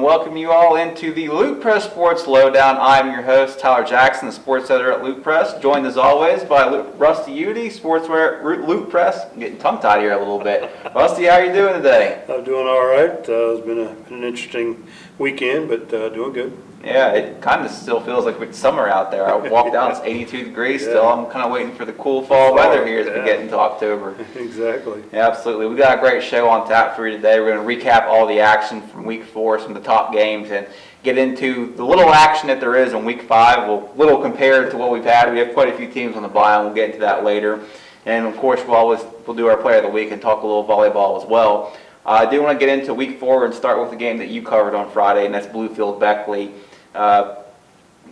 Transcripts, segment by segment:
welcome you all into the Lootpress Sports Lowdown. I'm your host, Tyler Jackson, the sports editor at Lootpress, joined as always by Rusty Udy, sportswear Lootpress. I'm getting tongue-tied here a little bit. Rusty, how are you doing today? I'm doing all right. It's been an interesting weekend, but doing good. Yeah, it kind of still feels like it's summer out there. I walked out, it's 82 degrees still. I'm kind of waiting for the cool fall weather here as we get into October. Exactly. Yeah, absolutely. We got a great show on tap for you today. We're going to recap all the action from Week 4, some of the top games, and get into the little action that there is in Week 5. Well, little compared to what we've had. We have quite a few teams on the bye, and we'll get into that later. And, of course, we'll do our player of the week and talk a little volleyball as well. I do want to get into Week 4 and start with the game that you covered on Friday, and that's Bluefield-Beckley.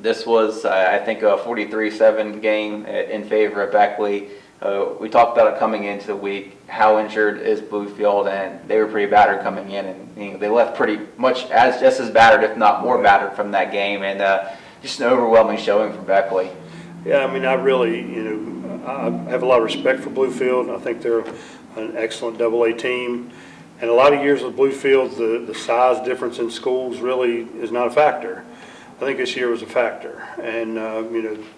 This was, I think, a 43-7 game in favor of Beckley. We talked about it coming into the week. How injured is Bluefield? And they were pretty battered coming in, and they left pretty much just as battered, if not more battered, from that game. And just an overwhelming showing from Beckley. Yeah, I mean, I really, I have a lot of respect for Bluefield. I think they're an excellent AA team. And a lot of years with Bluefield, the size difference in schools really is not a factor. I think this year was a factor, and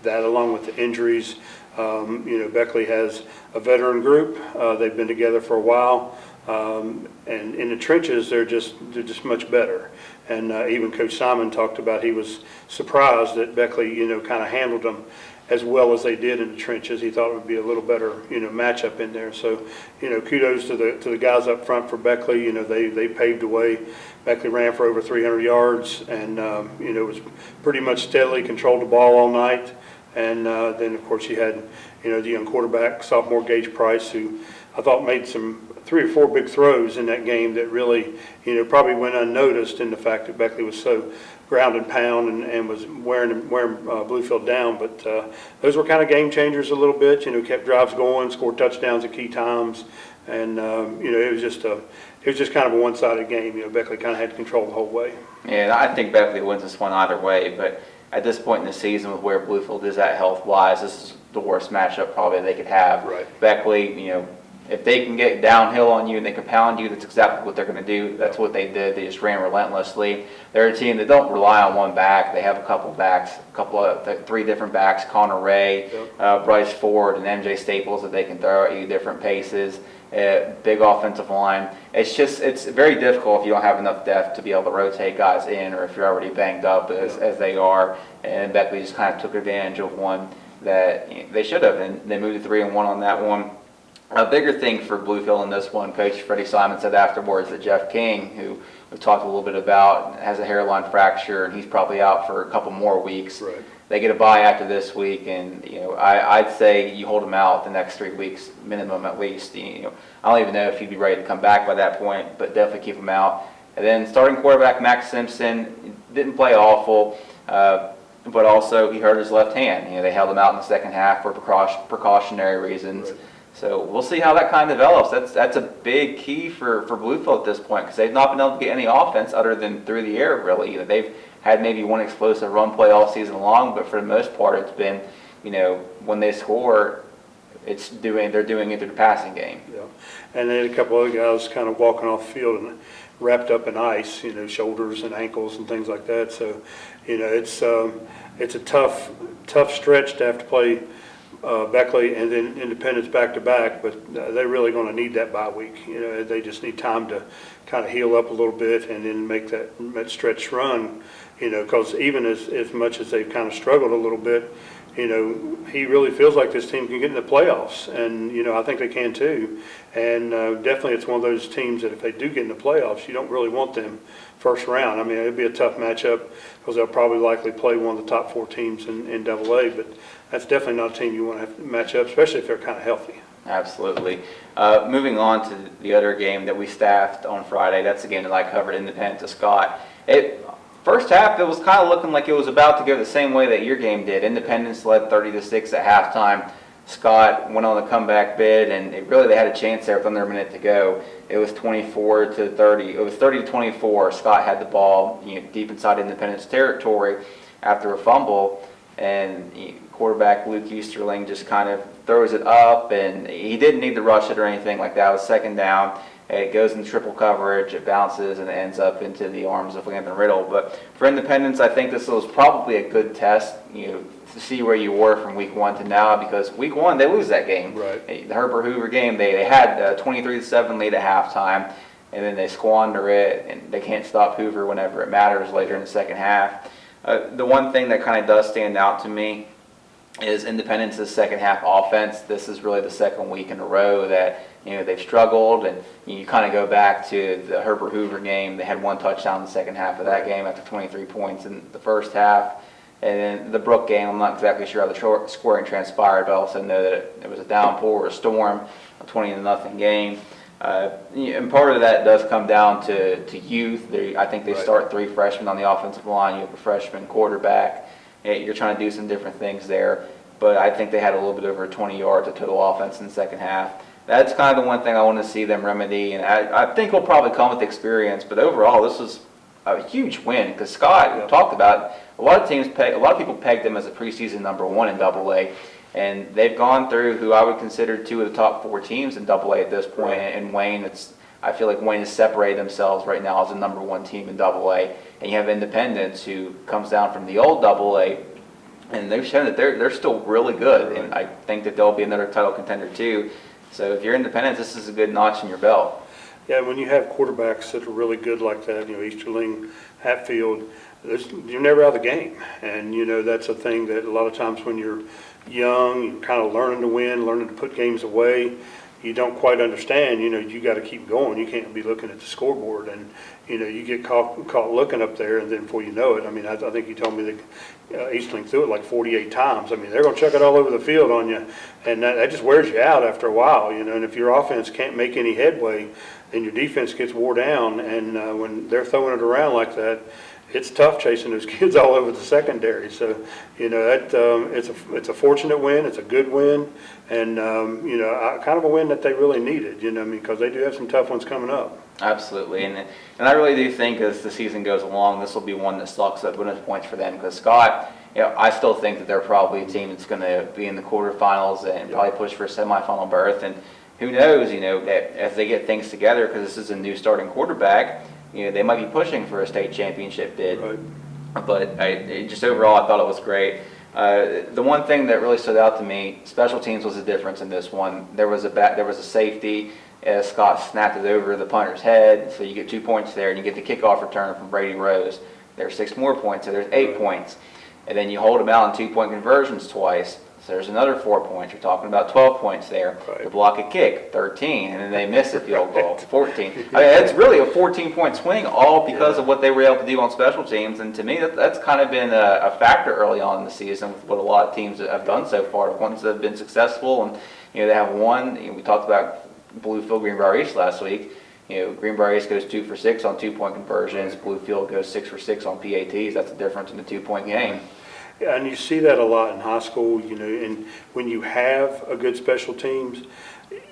that along with the injuries, Beckley has a veteran group. They've been together for a while, and in the trenches they're just much better. And even Coach Simon talked about he was surprised that Beckley kind of handled them as well as they did in the trenches. He thought it would be a little better matchup in there. So kudos to the guys up front for Beckley. They paved the way. Beckley ran for over 300 yards and was pretty much steadily controlled the ball all night. And then of course you had the young quarterback, sophomore Gage Price, who I thought made some 3 or 4 big throws in that game that really probably went unnoticed in the fact that Beckley was so ground and pound and was wearing Bluefield down. But those were kind of game changers a little bit. Kept drives going, scored touchdowns at key times, and it was just kind of a one-sided game. Beckley kind of had control the whole way. Yeah, I think Beckley wins this one either way, but at this point in the season with where Bluefield is at health-wise, this is the worst matchup probably they could have. Right. Beckley, if they can get downhill on you and they can pound you, that's exactly what they're going to do. That's what they did. They just ran relentlessly. They're a team that don't rely on one back. They have a couple backs, 3 different backs, Connor Ray, Bryce Ford, and MJ Staples that they can throw at you different paces. Big offensive line. It's very difficult if you don't have enough depth to be able to rotate guys in, or if you're already banged up as they are. And Beckley just kind of took advantage of one that they should have, and they moved to 3-1 on that one. A bigger thing for Bluefield in this one, Coach Freddie Simon said afterwards that Jeff King, who we've talked a little bit about, has a hairline fracture, and he's probably out for a couple more weeks. Right. They get a bye after this week, and I'd say you hold him out the next 3 weeks minimum at least. I don't even know if he'd be ready to come back by that point, but definitely keep him out. And then starting quarterback Max Simpson didn't play awful, but also he hurt his left hand. They held him out in the second half for precautionary reasons. Right. So we'll see how that kind of develops. That's a big key for Bluefield at this point, because they've not been able to get any offense other than through the air, really. They've had maybe one explosive run play all season long, but for the most part it's been, when they score, they're doing it through the passing game. Yeah, and then a couple other guys kind of walking off the field and wrapped up in ice, shoulders and ankles and things like that. So, it's a tough stretch to have to play Beckley and then Independence back-to-back, but they're really going to need that bye week. They just need time to kind of heal up a little bit and then make that stretch run, because even as much as they've kind of struggled a little bit, he really feels like this team can get in the playoffs, and I think they can too. And definitely it's one of those teams that if they do get in the playoffs, you don't really want them first round. I mean, it'd be a tough matchup because they'll probably likely play one of the top 4 teams in AA, but that's definitely not a team you want to have to match up, especially if they're kind of healthy. Absolutely. Moving on to the other game that we staffed on Friday, that's the game that I covered, Independence of Scott. First half, it was kind of looking like it was about to go the same way that your game did. Independence led 30-6 at halftime. Scott went on the comeback bid, and they had a chance there with under a minute to go. It was 24-30. It was 30-24. Scott had the ball, deep inside Independence territory after a fumble, and quarterback Luke Easterling just kind of throws it up, and he didn't need to rush it or anything like that. It was second down, It goes in triple coverage, it bounces, and it ends up into the arms of Landon Riddle. But for Independence, I think this was probably a good test, to see where you were from week 1 to now, because week 1 they lose that game. Right. The Herbert Hoover game, they had a 23-7 lead at halftime, and then they squander it, and they can't stop Hoover whenever it matters later in the second half. The one thing that kind of does stand out to me is Independence's second half offense. This is really the second week in a row that they've struggled, and you kind of go back to the Herbert Hoover game. They had 1 touchdown in the second half of that game after 23 points in the first half. And then the Brook game, I'm not exactly sure how the scoring transpired, but I also know that it was a downpour or a storm, a 20-0 game. And part of that does come down to youth. I think they start 3 freshmen on the offensive line. You have a freshman quarterback. You're trying to do some different things there. But I think they had a little bit over 20 yards of total offense in the second half. That's kind of the one thing I want to see them remedy. And I think will probably come with experience. But overall, this was a huge win because Scott, we talked about, a lot of people pegged them as a preseason #1 in AA. And they've gone through who I would consider 2 of the top 4 teams in AA at this point. And Wayne, I feel like Wayne has separated themselves right now as a #1 team in AA. And you have Independence, who comes down from the old AA, and they've shown that they're still really good. And I think that they'll be another title contender too. So if you're Independence, this is a good notch in your belt. Yeah, when you have quarterbacks that are really good like that, Easterling, Hatfield, you're never out of the game. And, that's a thing that a lot of times when you're young, you're kind of learning to win, learning to put games away, you don't quite understand, you got to keep going. You can't be looking at the scoreboard and, you get caught looking up there, and then before you know it, I think you told me that Eastling threw it like 48 times. They're going to chuck it all over the field on you, and that just wears you out after a while, and if your offense can't make any headway, then your defense gets wore down, and when they're throwing it around like that, it's tough chasing those kids all over the secondary. So, it's a fortunate win. It's a good win, and kind of a win that they really needed. Because they do have some tough ones coming up. Absolutely, and I really do think as the season goes along, this will be one that sucks up bonus points for them. Because Scott, I still think that they're probably a team that's going to be in the quarterfinals and probably push for a semifinal berth. And who knows, as they get things together, because this is a new starting quarterback. They might be pushing for a state championship bid. Right. But just overall, I thought it was great. The one thing that really stood out to me, special teams was the difference in this one. There was a safety. Scott snapped it over the punter's head, so you get 2 points there, and you get the kickoff return from Brady Rose. There's 6 more points, so there's 8 points. And then you hold them out in 2-point conversions twice. So there's another 4 points. You're talking about 12 points there. Right. You block a kick, 13, and then they miss a field goal, 14. It's really a 14-point swing, all because of what they were able to do on special teams. And to me, that's kind of been a factor early on in the season with what a lot of teams have done so far. The ones that have been successful, and they have won. We talked about Bluefield Greenbrier East last week. Greenbrier East goes 2 for 6 on 2-point conversions. Bluefield goes 6 for 6 on PATs. That's the difference in the 2-point game. Yeah, and you see that a lot in high school, and when you have a good special teams,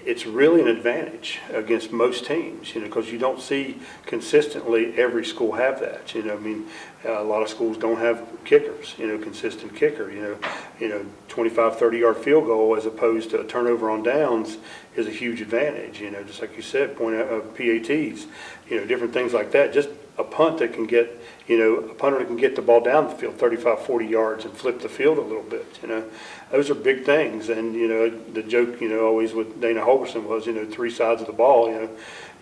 it's really an advantage against most teams, because you don't see consistently every school have that. A lot of schools don't have kickers, consistent kicker, 25, 30-yard field goal as opposed to a turnover on downs is a huge advantage, just like you said, point out PATs, different things like that. Just a punt that can get, a punter that can get the ball down the field 35, 40 yards and flip the field a little bit, Those are big things. And, the joke, always with Dana Holgerson was, 3 sides of the ball,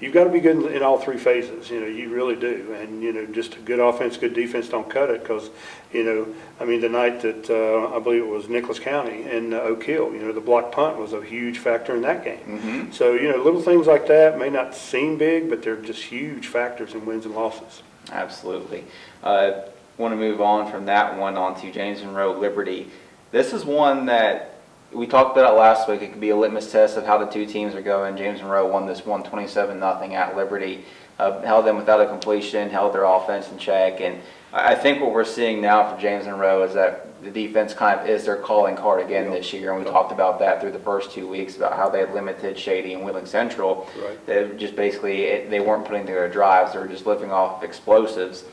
you've got to be good in all 3 phases, you really do. And, just a good offense, good defense don't cut it because, the night that I believe it was Nicholas County and Oak Hill, the block punt was a huge factor in that game. Mm-hmm. So, little things like that may not seem big, but they're just huge factors in wins and losses. Absolutely. Want to move on from that one on to James Monroe Liberty. This is one that we talked about last week. It could be a litmus test of how the 2 teams are going. James Monroe won this one 27-0 at Liberty. Held them without a completion, held their offense in check. And I think what we're seeing now for James Monroe is that the defense kind of is their calling card again this year. And we talked about that through the first 2 weeks about how they had limited Shady and Wheeling Central. Right. They just basically, they weren't putting together drives. They were just living off explosives.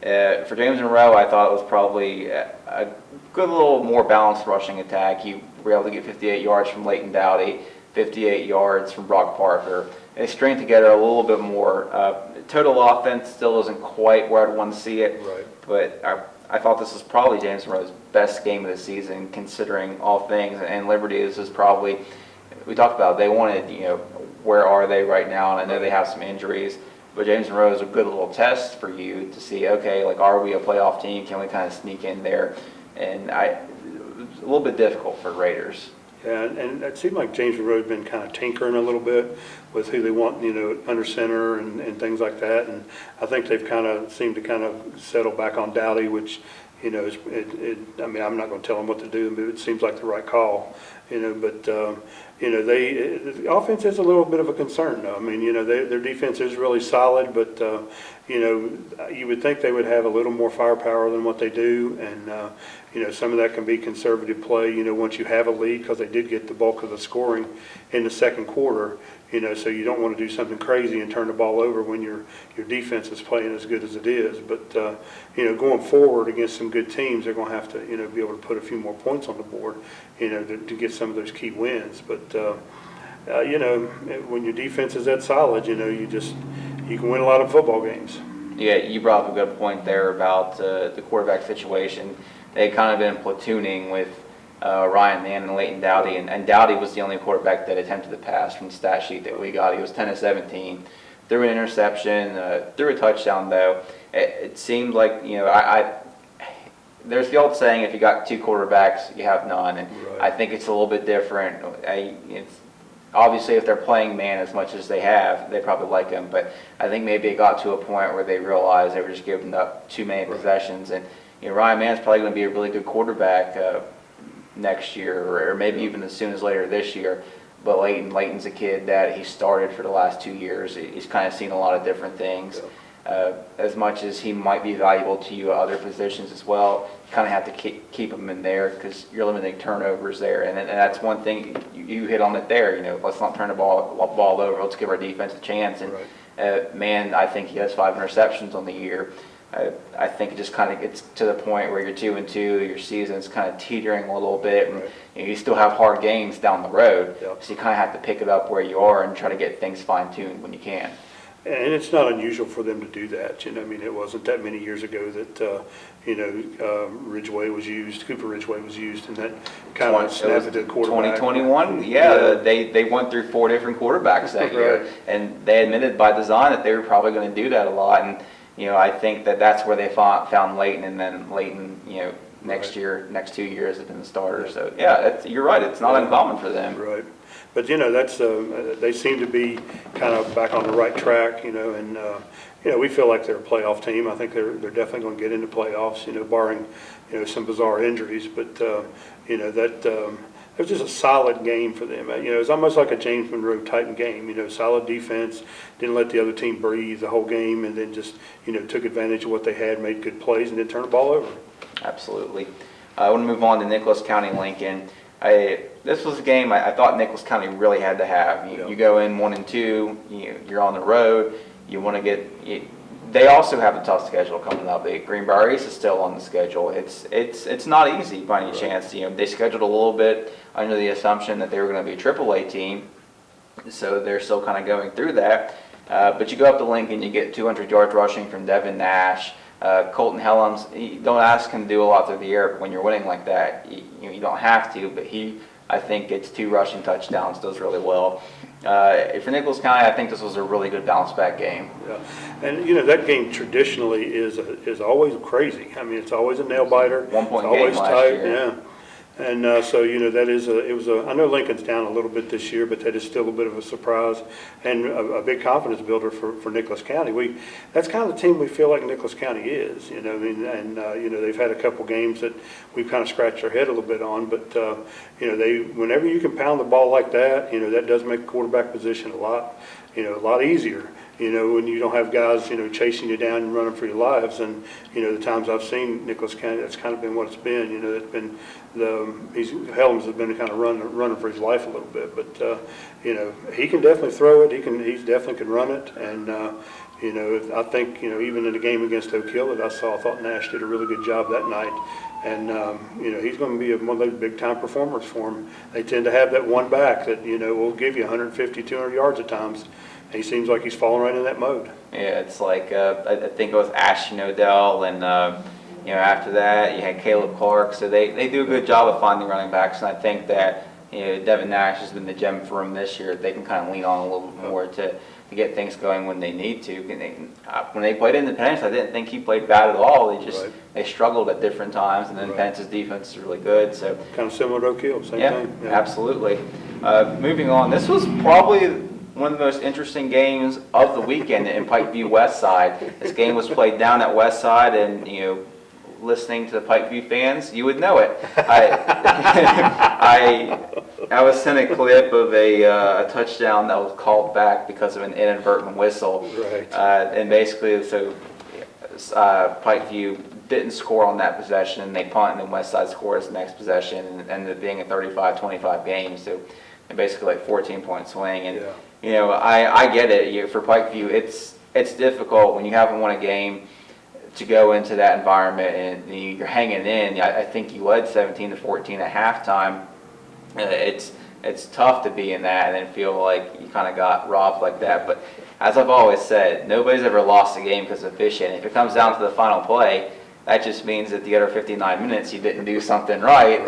For James Monroe, I thought it was probably a good little more balanced rushing attack. You were able to get 58 yards from Leighton Dowdy, 58 yards from Brock Parker. They string together a little bit more. Total offense still isn't quite where I'd want to see it, Right. but I thought this was probably James Monroe's best game of the season, considering all things. And Liberty, this is probably, we talked about, they wanted, where are they right now? And I know they have some injuries, but James Monroe is a good little test for you to see, okay, like, are we a playoff team? Can we kind of sneak in there? And it was a little bit difficult for Raiders. Yeah, and it seemed like James Monroe had been kind of tinkering a little bit with who they want, under center and things like that. And I think they've kind of seemed to kind of settle back on Dowdy, which, I mean, I'm not going to tell them what to do, but it seems like the right call, But, the offense is a little bit of a concern, though. I mean, their defense is really solid, but, you would think they would have a little more firepower than what they do. And, some of that can be conservative play, once you have a lead, because they did get the bulk of the scoring in the second quarter, so you don't want to do something crazy and turn the ball over when your defense is playing as good as it is. But, going forward against some good teams, they're going to have to, be able to put a few more points on the board, to get some of those key wins. But, when your defense is that solid, you can win a lot of football games. Yeah, you brought up a good point there about the quarterback situation. They had kind of been platooning with Ryan Mann and Leighton Dowdy, and Dowdy was the only quarterback that attempted the pass from the stat sheet that we got. He was 10 of 17, threw an interception, threw a touchdown though. It seemed like, there's the old saying, if you got two quarterbacks, you have none, and Right. I think it's a little bit different. Obviously, if they're playing man as much as they have, they probably like him, but I think maybe it got to a point where they realized they were just giving up too many possessions, and Ryan Mann's probably going to be a really good quarterback next year, or maybe even as soon as later this year. But Leighton's a kid that he started for the last 2 years. He's kind of seen a lot of different things. As much as he might be valuable to you at other positions as well, you kind of have to keep him in there because you're limiting turnovers there. And that's one thing you hit on it there. Let's not turn the ball over. Let's give our defense a chance. And man, I think he has 5 interceptions on the year. I think it just kind of gets to the point where you're 2-2, your season's kind of teetering a little bit, and you still have hard games down the road. So you kind of have to pick it up where you are and try to get things fine-tuned when you can. And it's not unusual for them to do that. I mean, it wasn't that many years ago that, Ridgeway was used, Cooper Ridgeway was used, and that kind of snapped the quarterback. 2021, they went through 4 different quarterbacks that year, and they admitted by design that they were probably going to do that a lot. And, I think that's where they found Leighton, and then Leighton, next 2 years has been the starter. So, you're right. It's not uncommon for them. Right. But, that's they seem to be kind of back on the right track, and, we feel like they're a playoff team. I think they're definitely going to get into playoffs, barring, some bizarre injuries. But, it was just a solid game for them. It was almost like a James Monroe type game, solid defense, didn't let the other team breathe the whole game, and then just, took advantage of what they had, made good plays, and then turned the ball over. Absolutely. I want to move on to Nicholas County Lincoln. This was a game I thought Nicholas County really had to have. You go in 1-2, you're on the road. You want to get. They also have a tough schedule coming up. Greenbrier East is still on the schedule. It's not easy by any chance. They scheduled a little bit under the assumption that they were going to be a AAA team, so they're still kind of going through that. But you go up to Lincoln, you get 200 yards rushing from Devin Nash. Colton Helms, you don't ask him to do a lot through the air, but when you're winning like that, you don't have to. But I think gets 2 rushing touchdowns, does really well. For Nicholas County, I think this was a really good bounce back game. Yeah, and that game traditionally is always crazy. I mean, it's always a nail biter. 1 point it's always game tight. last year. Yeah. And so, that is I know Lincoln's down a little bit this year, but that is still a bit of a surprise and a big confidence builder for Nicholas County. That's kind of the team we feel like Nicholas County is, and they've had a couple games that we've kind of scratched our head a little bit on, but, whenever you can pound the ball like that, that does make the quarterback position a lot easier. When you don't have guys, chasing you down and running for your lives. And, the times I've seen Nicholas County, that's kind of been what it's been. It's been Helms has been kind of running for his life a little bit. But, he can definitely throw it. He definitely can run it. And, I think, even in the game against Oak Hill that I thought Nash did a really good job that night, And, he's going to be one of those big-time performers for them. They tend to have that one back that, will give you 150, 200 yards at times. And he seems like he's falling right in that mode. Yeah, it's like, I think it was Ashton Odell, and, after that, you had Caleb Clark. So they do a good job of finding running backs, and I think that, Devin Nash has been the gem for them this year. They can kind of lean on a little bit more to get things going when they need to. When they played Independence, I didn't think he played bad at all. They struggled at different times, and Independence's defense is really good. So kind of similar to Oak Hill, same thing. Yeah, absolutely. Moving on, this was probably one of the most interesting games of the weekend in Pikeview West Side. This game was played down at West Side, and listening to the Pikeview fans, you would know it. I was sent a clip of a touchdown that was called back because of an inadvertent whistle. Right. And basically, so Pikeview didn't score on that possession, and they punt, and then West Side scores the next possession, and it ended up being a 35-25 game. So basically like 14-point swing. And I get it. For Pikeview, it's difficult when you haven't won a game to go into that environment and you're hanging in. I think you led 17-14 at halftime. It's tough to be in that and then feel like you kind of got robbed like that. But as I've always said, nobody's ever lost a game because of officiating. If it comes down to the final play, that just means that the other 59 minutes you didn't do something right.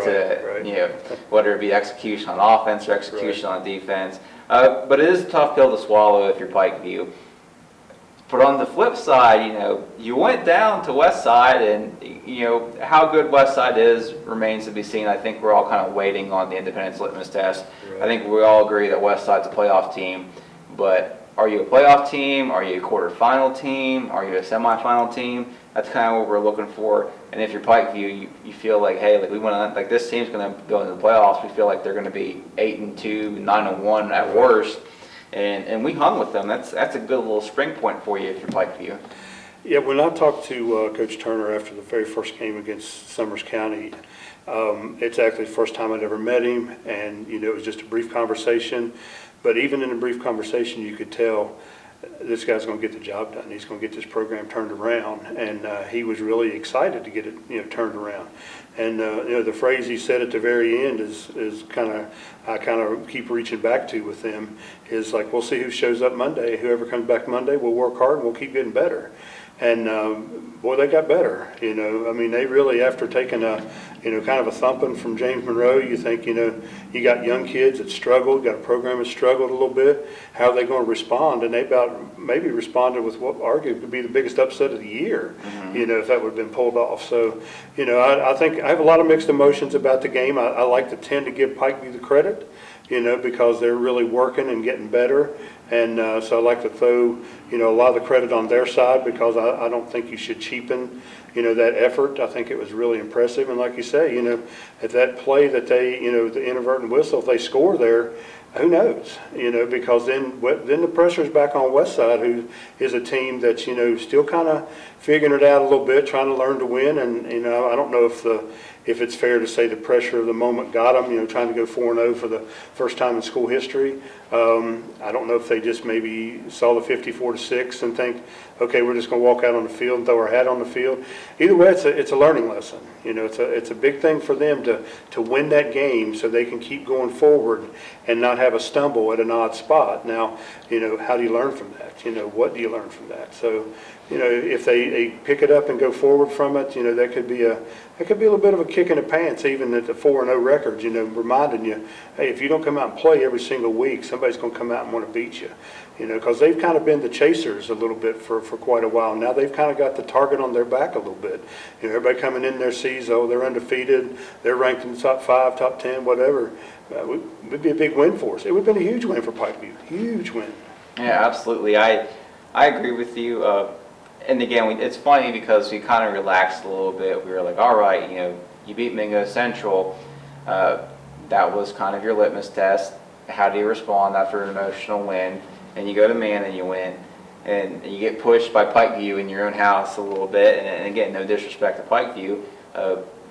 Whether it be execution on offense or execution on defense. But it is a tough pill to swallow if you're Pikeview. But on the flip side, you went down to West Side, and how good West Side is remains to be seen. I think we're all kind of waiting on the Independence litmus test. Right. I think we all agree that West Side's a playoff team, but are you a playoff team? Are you a quarterfinal team? Are you a semifinal team? That's kind of what we're looking for. And if you're Pikeview, you feel like, hey, we want to, this team's going to go into the playoffs. We feel like they're going to be 8-2, 9-1 at worst. And we hung with them. That's a good little spring point for you if you're Pikeview. Yeah, when I talked to Coach Turner after the very first game against Summers County, it's actually the first time I'd ever met him, and it was just a brief conversation. But even in a brief conversation, you could tell this guy's going to get the job done. He's going to get this program turned around, and he was really excited to get it turned around. And the phrase he said at the very end is I kind of keep reaching back to with them is like, we'll see who shows up Monday. Whoever comes back Monday, we'll work hard and we'll keep getting better. And boy, they got better. They really, after taking a kind of a thumping from James Monroe, you think you got young kids that struggled, got a program that struggled a little bit. How are they going to respond? And they about maybe responded with what arguably could be the biggest upset of the year. If that would have been pulled off. So I think I have a lot of mixed emotions about the game. I like to tend to give Pikeview the credit, because they're really working and getting better. And so I like to throw, a lot of the credit on their side because I don't think you should cheapen, that effort. I think it was really impressive. And like you say, at that play that they, the inadvertent whistle, if they score there, who knows, because then the pressure is back on West Side, who is a team that's, still kind of figuring it out a little bit, trying to learn to win. And, I don't know if it's fair to say the pressure of the moment got them, trying to go 4-0 for the first time in school history. I don't know if they just maybe saw the 54-6 and think, okay, we're just going to walk out on the field and throw our hat on the field. Either way, it's a learning lesson. It's a big thing for them to win that game so they can keep going forward and not have a stumble at an odd spot. Now, how do you learn from that? What do you learn from that? So, if they pick it up and go forward from it, that could be a little bit of a kick in the pants, even at the 4-0 record, reminding you, hey, if you don't come out and play every single week, somebody's going to come out and want to beat you. Because they've kind of been the chasers a little bit for quite a while. Now they've kind of got the target on their back a little bit. Everybody coming in there sees, oh, they're undefeated, they're ranked in the top 5, top 10, whatever. It would be a big win for us. It would have been a huge win for Pikeview, huge win. Yeah, absolutely. I agree with you. And again, it's funny because we kind of relaxed a little bit. We were like, all right, you beat Mingo Central. That was kind of your litmus test. How do you respond after an emotional win? And you go to man and you win. And you get pushed by Pikeview in your own house a little bit. And again, no disrespect to Pikeview,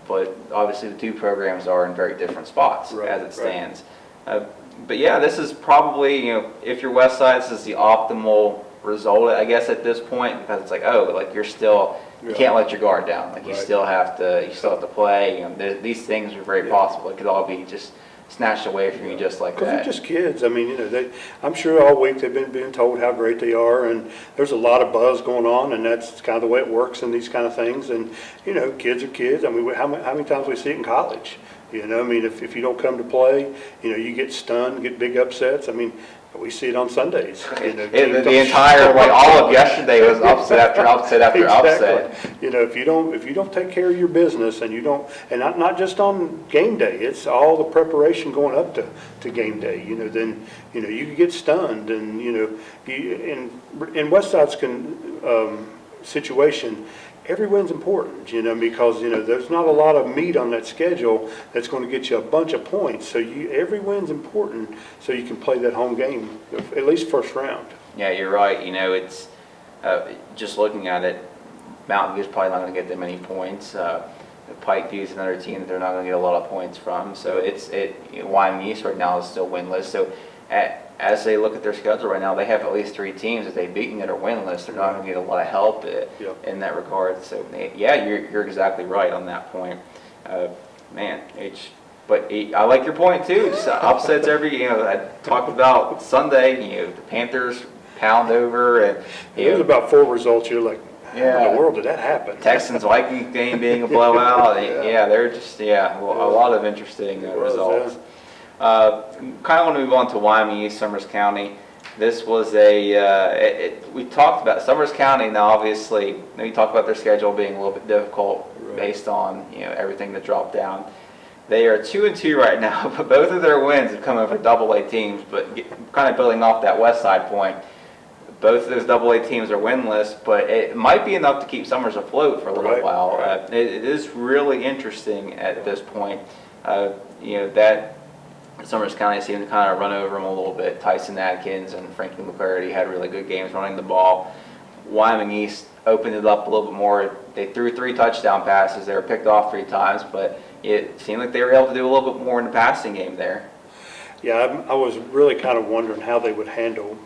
but obviously the two programs are in very different spots as it stands. But yeah, this is probably, if you're West Side, this is the optimal result, I guess, at this point, because it's like, oh, like you're still you can't let your guard down. Like you Right. still have to play. These things are very possible. It could all be just snatched away from you just like Because they're that. just kids. I mean, I'm sure all week they've been being told how great they are, and there's a lot of buzz going on, and that's kind of the way it works in these kind of things. And, kids are kids. I mean, how many times we see it in college? I mean, if you don't come to play, you get stunned, get big upsets. I mean, we see it on Sundays. The entire, all of yesterday was upset after upset after upset. Exactly. If you don't take care of your business and you don't, and not just on game day, it's all the preparation going up to game day, then, you can get stunned and, in Westside's situation, every win's important, because, there's not a lot of meat on that schedule that's going to get you a bunch of points. So every win's important so you can play that home game, at least first round. Yeah, you're right. It's just looking at it, Mountain View's probably not going to get that many points. Pike View's another team that they're not going to get a lot of points from. So Wyoming East right now is still winless. So as they look at their schedule right now, they have at least 3 teams that they've beaten that are winless. They're not going to get a lot of help in that regard. So, yeah, you're exactly right on that point. But I like your point, too. Just upsets I talked about Sunday, the Panthers pound over. And It was about 4 results. You're like, how in the world did that happen? Texans-Vikings game being a blowout. They're just, a lot of interesting results. Kind of want to move on to Wyoming East, Summers County. This was we talked about Summers County. Now, obviously, we talked about their schedule being a little bit difficult based on everything that dropped down. They are 2-2 right now, but both of their wins have come over AA teams. But kind of building off that West Side point, both of those AA teams are winless, but it might be enough to keep Summers afloat for a little while. Right. It is really interesting at this point. That Summers County seemed to kind of run over them a little bit. Tyson Adkins and Frankie McClarty had really good games running the ball. Wyoming East opened it up a little bit more. They threw 3 touchdown passes. They were picked off 3 times, but it seemed like they were able to do a little bit more in the passing game there. Yeah, I was really kind of wondering how they would handle,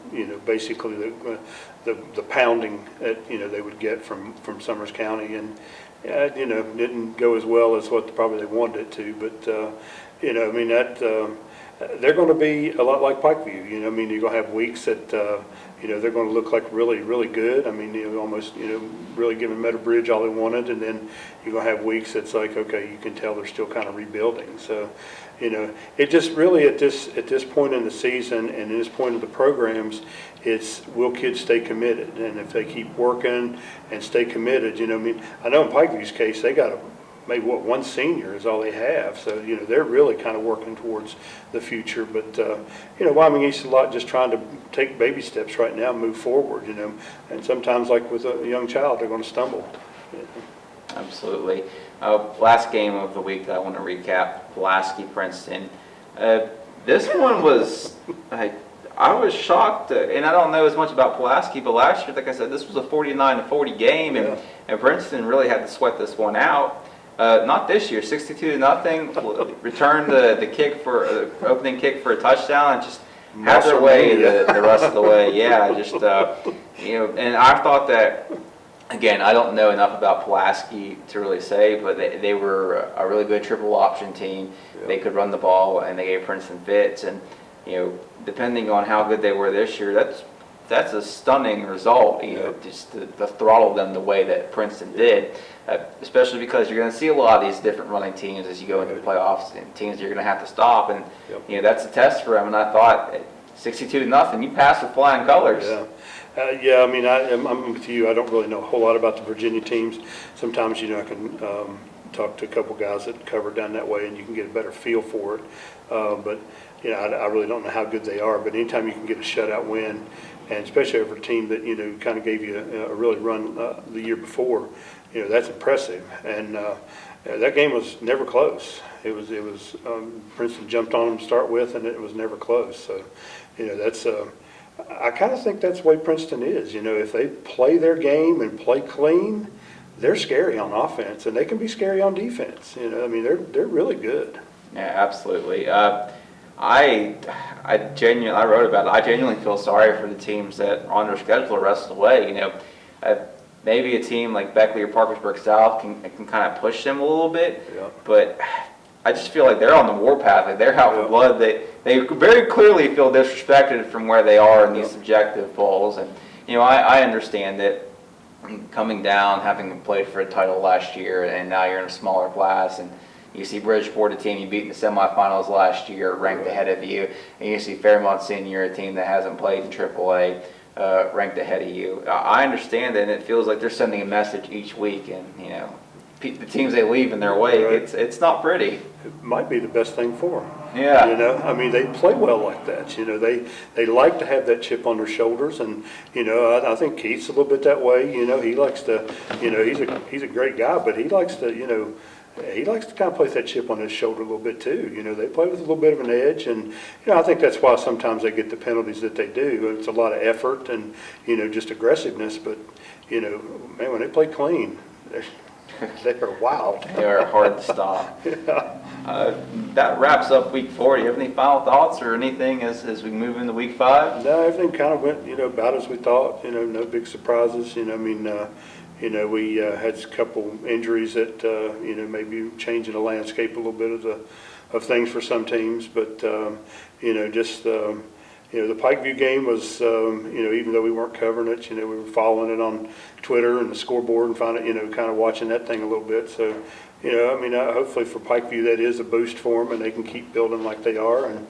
basically the pounding that, they would get from Summers County. And, didn't go as well as what probably they wanted it to. But, they're going to be a lot like Pikeview. You're going to have weeks that, they're going to look like really, really good. I mean, almost, really giving Meadowbridge all they wanted. And then you're going to have weeks that's like, okay, you can tell they're still kind of rebuilding. So, it just really at this point in the season and at this point of the programs, it's will kids stay committed? And if they keep working and stay committed, I know in Pikeview's case, they got maybe 1 senior is all they have. So, they're really kind of working towards the future. But, Wyoming East a lot just trying to take baby steps right now, move forward, And sometimes, like with a young child, they're going to stumble. Absolutely. Last game of the week that I want to recap, Pulaski Princeton. This one was, I was shocked, and I don't know as much about Pulaski, but last year, like I said, this was a 49-40 game, and Princeton really had to sweat this one out. Not this year, 62-0. Returned the kick for opening kick for a touchdown, and just had their way the rest of the way. Yeah, just and I thought that. Again, I don't know enough about Pulaski to really say, but they were a really good triple option team. Yeah. They could run the ball, and they gave Princeton fits. And depending on how good they were this year, that's a stunning result. Just to throttle them the way that Princeton did, especially because you're going to see a lot of these different running teams as you go into the playoffs, and teams you're going to have to stop. And that's a test for them. And I thought 62-0, you pass with flying colors. Yeah. I'm with you. I don't really know a whole lot about the Virginia teams. Sometimes, I can talk to a couple guys that cover down that way, and you can get a better feel for it. But I really don't know how good they are. But anytime you can get a shutout win, and especially over a team that kind of gave you a really run the year before, that's impressive. And that game was never close. It was Princeton jumped on them to start with, and it was never close. So, that's. I kind of think that's the way Princeton is. If they play their game and play clean, they're scary on offense, and they can be scary on defense. They're really good. Yeah, absolutely. I wrote about it. I genuinely feel sorry for the teams that are on their schedule the rest of the way. maybe a team like Beckley or Parkersburg South can kind of push them a little bit. Yeah. But I just feel like they're on the warpath. Like they're out for blood. They very clearly feel disrespected from where they are in these subjective polls. And I understand that coming down, having played for a title last year, and now you're in a smaller class, and you see Bridgeport, a team you beat in the semifinals last year, ranked ahead of you, and you see Fairmont Senior, a team that hasn't played in AAA, ranked ahead of you. I understand that, and it feels like they're sending a message each week, and the teams they leave in their wake, it's not pretty. It might be the best thing for them. Yeah. I mean, they play well like that. They like to have that chip on their shoulders, and I think Keith's a little bit that way. He likes to, he's a great guy, but he likes to, he likes to kind of place that chip on his shoulder a little bit too. They play with a little bit of an edge, and I think that's why sometimes they get the penalties that they do. It's a lot of effort and just aggressiveness, but man, when they play clean, they are wild. They are hard to stop. That wraps up week 4. Do you have any final thoughts or anything as we move into week 5? No, everything kind of went about as we thought. No big surprises. I mean. We had a couple injuries that maybe changing the landscape a little bit of things for some teams, but just the Pikeview game was even though we weren't covering it, we were following it on Twitter and the scoreboard and kind of watching that thing a little bit. So hopefully for Pikeview that is a boost for them, and they can keep building like they are, and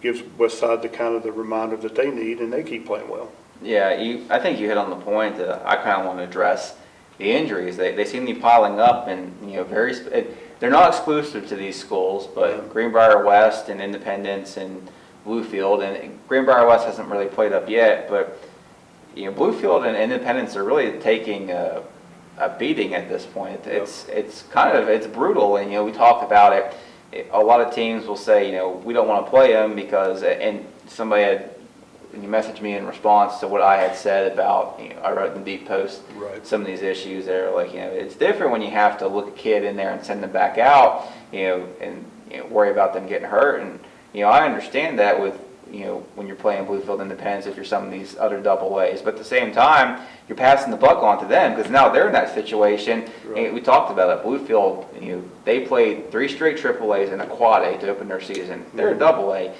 gives Westside the kind of the reminder that they need, and they keep playing well. Yeah, I think you hit on the point that I kind of want to address. The injuries, they seem to be piling up, and they're not exclusive to these schools, but Greenbrier West and Independence and Bluefield, and Greenbrier West hasn't really played up yet, but Bluefield and Independence are really taking a beating at this point. It's it's brutal, and we talked about it. A lot of teams will say we don't want to play them because, and somebody had. And you messaged me in response to what I had said about, I wrote in the Deep Post, some of these issues there. Like, it's different when you have to look a kid in there and send them back out, and worry about them getting hurt. And, I understand that with, when you're playing Bluefield Independence, if you're some of these other double A's. But at the same time, you're passing the buck on to them because now they're in that situation. And we talked about it. Bluefield, they played 3 straight triple A's and a quad A to open their season. They're a double A.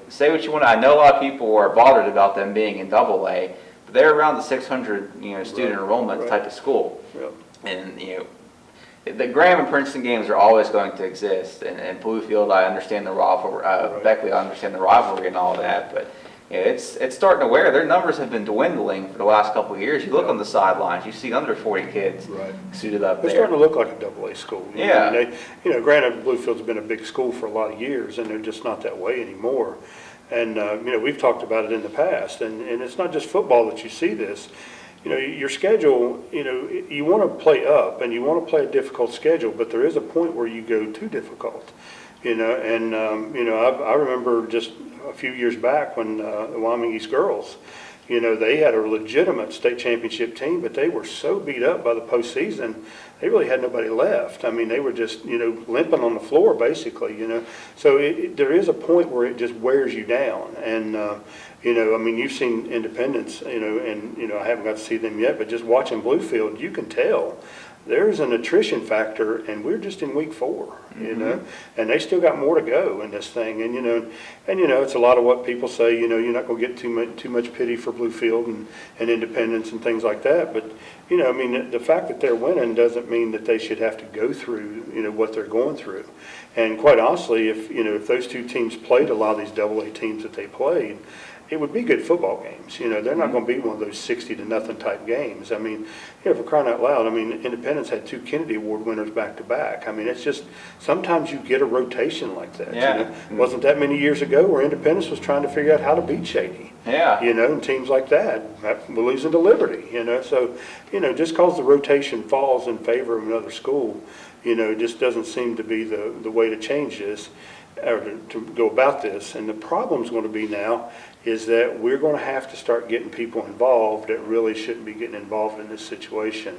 Say what you want. I know a lot of people are bothered about them being in Double A, but they're around the 600, student enrollment type of school. And the Graham and Princeton games are always going to exist. And Bluefield, I understand the rivalry. Beckley, I understand the rivalry and all that. But it's starting to wear. Their numbers have been dwindling for the last couple of years. You look on the sidelines, you see under 40 kids suited up there. They're starting to look like a double A school. Yeah. Granted, Bluefield's been a big school for a lot of years, and they're just not that way anymore. And, we've talked about it in the past, and it's not just football that you see this. Your schedule, you want to play up, and you want to play a difficult schedule, but there is a point where you go too difficult. I remember just a few years back when the Wyoming East girls, they had a legitimate state championship team, but they were so beat up by the postseason, they really had nobody left. I mean, they were just, limping on the floor, basically, So there is a point where it just wears you down. And, you've seen Independence, and, I haven't got to see them yet, but just watching Bluefield, you can tell there's an attrition factor, and we're just in week 4, and they still got more to go in this thing. And, it's a lot of what people say, you're not going to get too much pity for Bluefield and Independence and things like that. But, the fact that they're winning doesn't mean that they should have to go through, what they're going through. And quite honestly, if those two teams played a lot of these double A teams that they played, it would be good football games. They're not going to be one of those 60-0 type games. I mean, for crying out loud, Independence had 2 Kennedy Award winners back-to-back. It's just, sometimes you get a rotation like that. Yeah. Wasn't that many years ago where Independence was trying to figure out how to beat Shady. Yeah. And teams like that, we're losing to Liberty, So, just because the rotation falls in favor of another school, just doesn't seem to be the way to change this, or to go about this. And the problem's going to be now is that we're going to have to start getting people involved that really shouldn't be getting involved in this situation,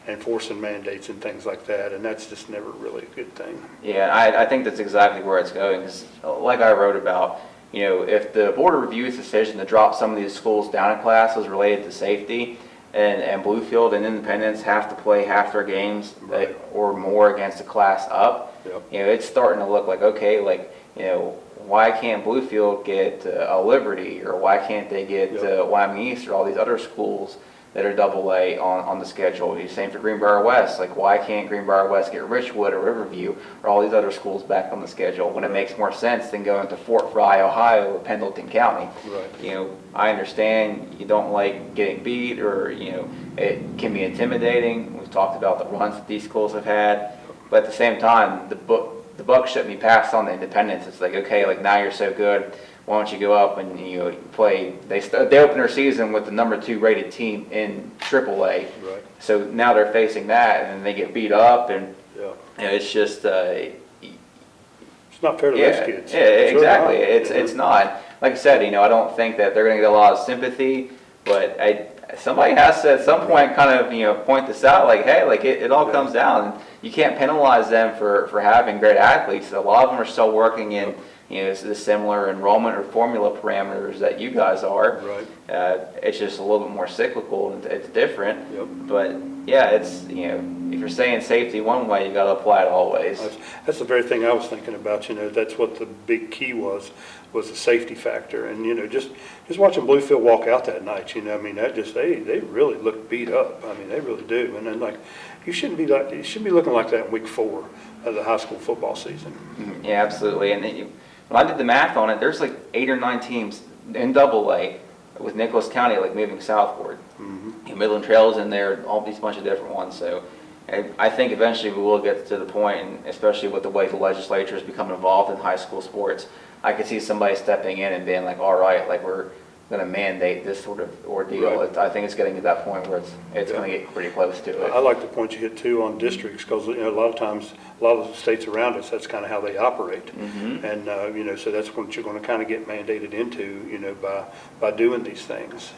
and forcing mandates and things like that, and that's just never really a good thing. Yeah, I think that's exactly where it's going, because like I wrote about, if the Board of Review's decision to drop some of these schools down in class was related to safety, and Bluefield and Independence have to play half their games Right. or more against a class up, Yep. it's starting to look like, okay, why can't Bluefield get a Liberty, or why can't they get Yep. Wyoming East, or all these other schools that are AA on the schedule? Same for Greenbrier West. Like, why can't Greenbrier West get Richwood or Riverview or all these other schools back on the schedule when it makes more sense than going to Fort Fry, Ohio, or Pendleton County? Right. I understand you don't like getting beat, or it can be intimidating. We've talked about the runs that these schools have had, but at the same time, the buck shouldn't be passed on to Independence. It's like, okay, like, now you're so good, why don't you go up and play? They open their season with the number 2 rated team in AAA. Right. So now they're facing that, and they get beat up, and Yeah. it's just It's not fair to those kids. Yeah, It's really exactly. not. It's not. Like I said, I don't think that they're going to get a lot of sympathy, but somebody has to at some point kind of point this out. Like, hey, like, it all comes down. You can't penalize them for having great athletes. A lot of them are still working in the similar enrollment or formula parameters that you guys are. Right. It's just a little bit more cyclical, and it's different. Yep. But yeah, it's if you're saying safety one way, you got to apply it always. That's the very thing I was thinking about. That's what the big key was the safety factor. And just watching Bluefield walk out that night, that just they really look beat up. They really do. And then, like, you shouldn't be looking like that in week 4 of the high school football season. Yeah, absolutely. And when I did the math on it, there's like 8 or 9 teams in AA with Nicholas County like moving southward. Midland Trail's in there, all these bunch of different ones. So I think eventually we will get to the point, and especially with the way the legislature has become involved in high school sports, I could see somebody stepping in and being like, all right, like, we're going to mandate this sort of ordeal. Right. I think it's getting to that point where it's going to get pretty close to it. I like the point you hit too on districts, because a lot of times, a lot of the states around us, that's kind of how they operate. And so that's what you're going to kind of get mandated into, by doing these things.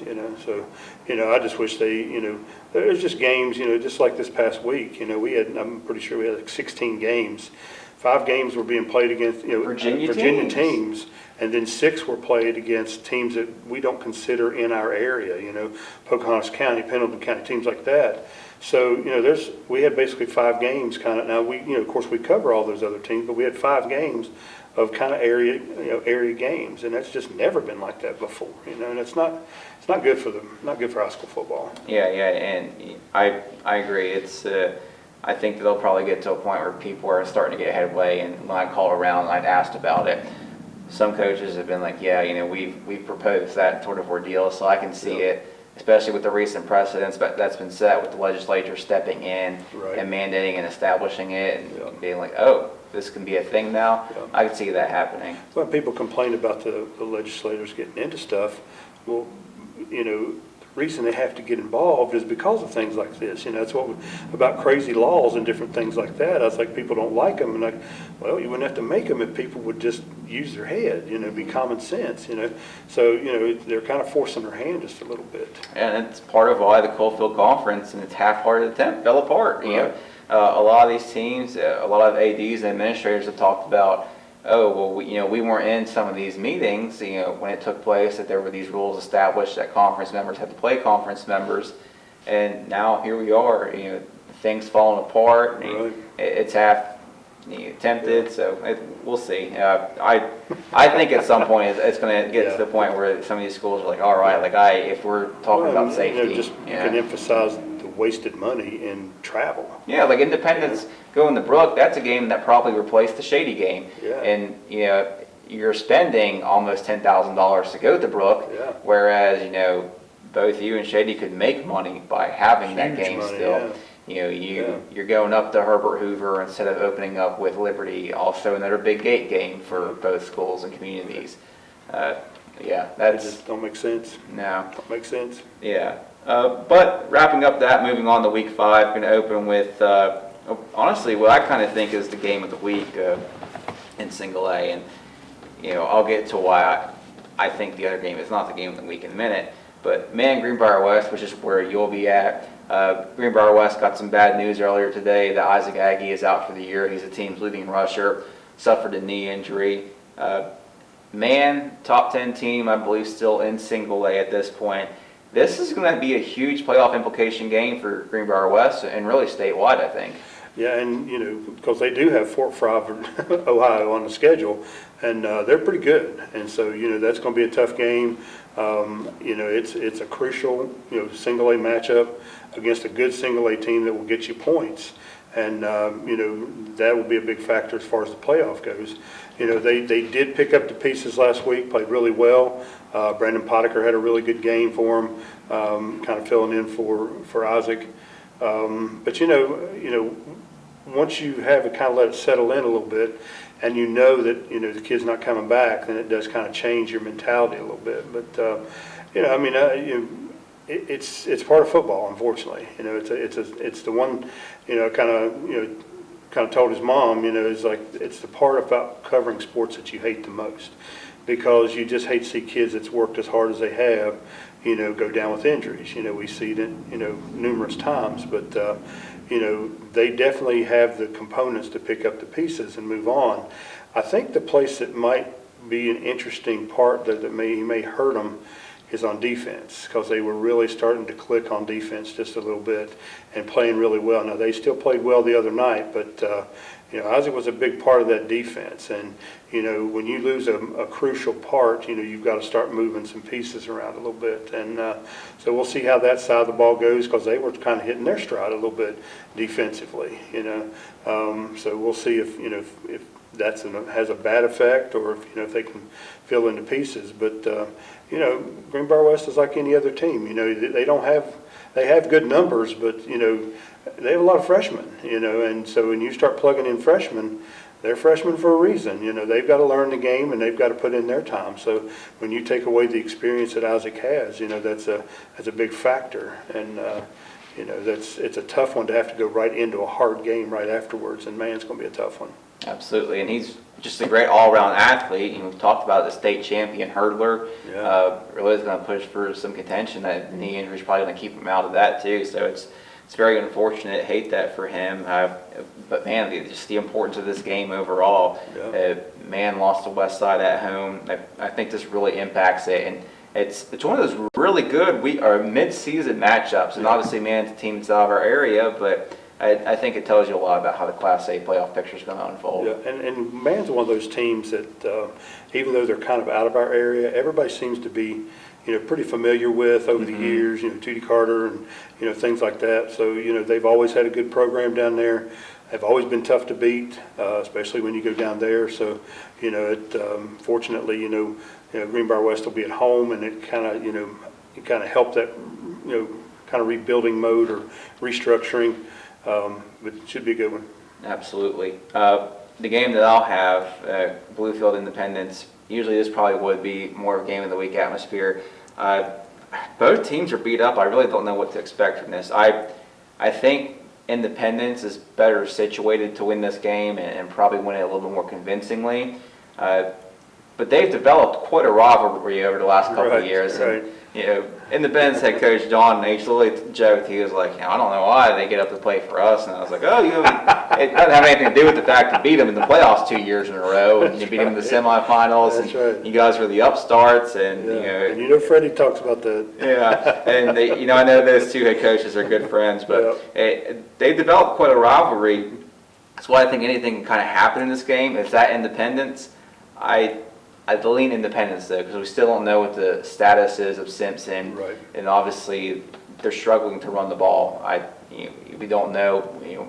So I just wish there's just games, just like this past week. I'm pretty sure we had like 16 games. 5 games were being played against Virginia teams, and then 6 were played against teams that we don't consider in our area. Pocahontas County, Pendleton County, teams like that. So we had basically 5 games kind of. Now of course we cover all those other teams, but we had 5 games of kind of area games, and that's just never been like that before. And it's not good for high school football. Yeah, and I agree. I think they'll probably get to a point where people are starting to get headway, and when I call around, I'd asked about it. Some coaches have been like, yeah, we've proposed that sort of ordeal, so I can see it, especially with the recent precedents that's been set with the legislature stepping in and mandating and establishing it, and being like, oh, this can be a thing now. I can see that happening. When people complain about the legislators getting into stuff, well, the reason they have to get involved is because of things like this. That's about crazy laws and different things like that. I was like, people don't like them, and well, you wouldn't have to make them if people would just use their head, be common sense, So, they're kind of forcing their hand just a little bit. And it's part of why the Coalfield Conference and its half-hearted attempt fell apart. A lot of these teams, a lot of ADs and administrators have talked about, oh, well, we weren't in some of these meetings, when it took place, that there were these rules established that conference members had to play conference members, and now here we are, things falling apart. It's half attempted, so we'll see. I think at some point it's going to get to the point where some of these schools are like, all right, like, if we're talking about safety, you can emphasize the wasted money in travel. Yeah, like Independence going to Brook, that's a game that probably replaced the Shady game. Yeah. And, you're spending almost $10,000 to go to Brook, whereas, both you and Shady could make money by having that game money, still. You're going up to Herbert Hoover instead of opening up with Liberty, also another big gate game for both schools and communities. That just don't make sense. No. Don't make sense. Yeah. But wrapping up that, moving on to week 5, going to open with, honestly, what I kind of think is the game of the week in single A. And, I'll get to why I think the other game is not the game of the week in a minute. But, man, Greenbrier West, which is where you'll be at. Greenbrier West got some bad news earlier today that Isaac Aggie is out for the year. He's the team's leading rusher, suffered a knee injury. Top 10 team, I believe, still in single A at this point. this is going to be a huge playoff implication game for Greenbrier West and really statewide, I think. Yeah, and, you know, because they do have Fort Fryford, Ohio on the schedule, and they're pretty good. And so, you know, that's going to be a tough game. You know, it's a crucial, you know, single A matchup against a good single A team that will get you points. And, you know, that will be a big factor as far as the playoff goes. You know, they did pick up the pieces last week, played really well. Brandon Potiker had a really good game for him, kind of filling in for Isaac. But, you know, once you have it kind of let it settle in a little bit, and you know that, you know, the kid's not coming back, then it does kind of change your mentality a little bit. But, you know, I mean, you know, it's part of football, unfortunately. You know, it's the one, you know, kind of told his mom, you know, it's like, it's the part about covering sports that you hate the most, because you just hate to see kids that's worked as hard as they have, you know, go down with injuries. You know, we see it, you know, numerous times, but, you know, they definitely have the components to pick up the pieces and move on. I think the place that might be an interesting part that may hurt them is on defense, because they were really starting to click on defense just a little bit and playing really well. Now, they still played well the other night, but, you know, Isaac was a big part of that defense. And, you know, when you lose a crucial part, you know, you've got to start moving some pieces around a little bit. And so we'll see how that side of the ball goes, because they were kind of hitting their stride a little bit defensively, you know. So we'll see if, you know, if that's has a bad effect, or if, you know, if they can fill in the pieces. But, you know, Greenbrier West is like any other team. You know, they have good numbers, but, you know, they have a lot of freshmen, you know, and so when you start plugging in freshmen, they're freshmen for a reason. You know, they've got to learn the game, and they've got to put in their time. So when you take away the experience that Isaac has, you know, that's a big factor. And, you know, it's a tough one to have to go right into a hard game right afterwards, and man, it's going to be a tough one. Absolutely, and he's just a great all-around athlete. You know, we've talked about the state champion hurdler. Yeah. Really is going to push for some contention. That knee injury is probably going to keep him out of that too. So it's very unfortunate. Hate that for him. But man, just the importance of this game overall. Yeah. Man lost to West Side at home. I think this really impacts it, and it's one of those really good mid-season matchups. And obviously, man's a team that's out of our area, but I think it tells you a lot about how the Class A playoff picture is going to unfold. Yeah, and man's one of those teams that even though they're kind of out of our area, everybody seems to be, you know, pretty familiar with over the years. You know, Tootie Carter and, you know, things like that. So, you know, they've always had a good program down there. They've always been tough to beat, especially when you go down there. So, you know, fortunately, you know, Greenbrier West will be at home, and it kind of helped that, you know, kind of rebuilding mode or restructuring. But it should be a good one. Absolutely. The game that I'll have, Bluefield Independence, usually this probably would be more of a game of the week atmosphere. Both teams are beat up. I really don't know what to expect from this. I think Independence is better situated to win this game and probably win it a little bit more convincingly. But they've developed quite a rivalry over the last couple of years. Right. And, you know, Independence head coach John H. Lilly joked, he was like, you know, I don't know why they get up to play for us. And I was like, oh, it doesn't have anything to do with the fact you beat them in the playoffs 2 years in a row, and you beat them in the semifinals. That's and right. You guys were the upstarts, and Yeah. you know. And you know, Freddie talks about that. Yeah, and they, you know, I know those two head coaches are good friends, but they developed quite a rivalry. That's why I think anything can kind of happen in this game. If that Independence, I lean Independence though, because we still don't know what the status is of Simpson, Right. and obviously they're struggling to run the ball. We don't know,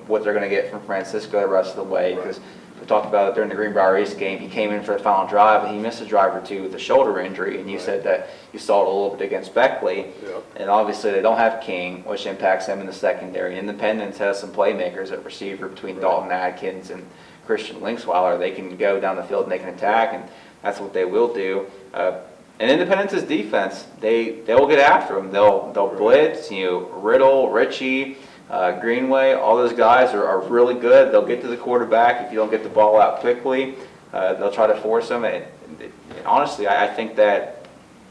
what they're going to get from Francisco the rest of the way, because we talked about it during the Greenbrier East game. He came in for the final drive, and he missed a drive or two with a shoulder injury, and you said that you saw it a little bit against Beckley. Yep. And obviously they don't have King, which impacts them in the secondary. Independence has some playmakers at receiver between Dalton Adkins and Christian Linksweiler. They can go down the field and they can attack, and that's what they will do. And Independence's defense, they will get after them. They'll blitz. Riddle, Ritchie, Greenway, all those guys are really good. They'll get to the quarterback if you don't get the ball out quickly. They'll try to force them. And honestly, I think that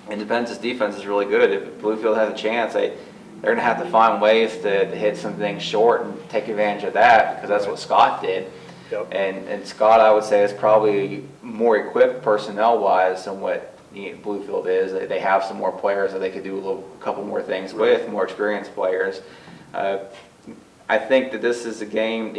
Independence's defense is really good. If Bluefield has a chance, they're going to have to find ways to hit some things short and take advantage of that, because that's what Scott did. Yep. And Scott, I would say, is probably more equipped personnel-wise than what Bluefield is. They have some more players that they could do a couple more things with, more experienced players. I think that this is a game,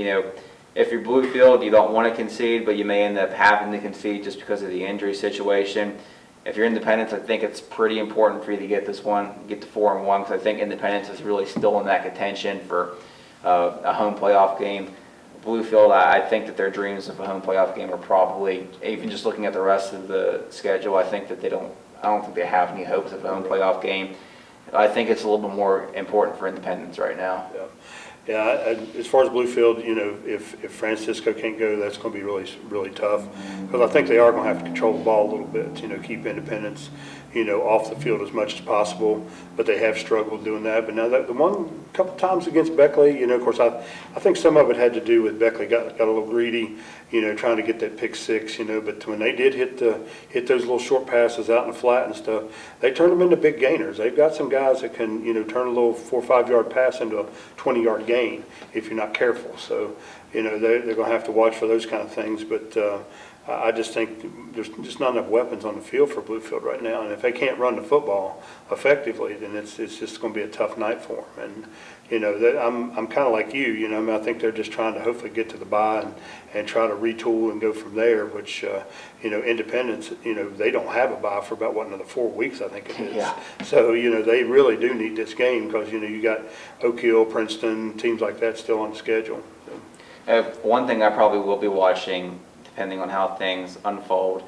if you're Bluefield, you don't want to concede, but you may end up having to concede just because of the injury situation. If you're Independence, I think it's pretty important for you to get this one, get to 4-1, because I think Independence is really still in that contention for a home playoff game. Bluefield, I think that their dreams of a home playoff game are probably, even just looking at the rest of the schedule, I think that I don't think they have any hopes of a home playoff game. I think it's a little bit more important for Independence right now. Yeah, as far as Bluefield, if Francisco can't go, that's going to be really, really tough. Because I think they are going to have to control the ball a little bit, keep Independence, off the field as much as possible. But they have struggled doing that. But now the one couple times against Beckley, of course, I think some of it had to do with Beckley got a little greedy, trying to get that pick six, But when they did hit those little short passes out in the flat and stuff, they turned them into big gainers. They've got some guys that can, turn a little 4 or 5 yard pass into a 20-yard gain if you're not careful. So, they're going to have to watch for those kind of things. But I just think there's just not enough weapons on the field for Bluefield right now. And if they can't run the football effectively, then it's just going to be a tough night for them. And, I'm kind of like you, I think they're just trying to hopefully get to the bye and try to retool and go from there, which, Independence, they don't have a bye for about, another 4 weeks, I think it is. Yeah. So, they really do need this game because, you got Oak Hill, Princeton, teams like that still on the schedule. So. One thing I probably will be watching, depending on how things unfold,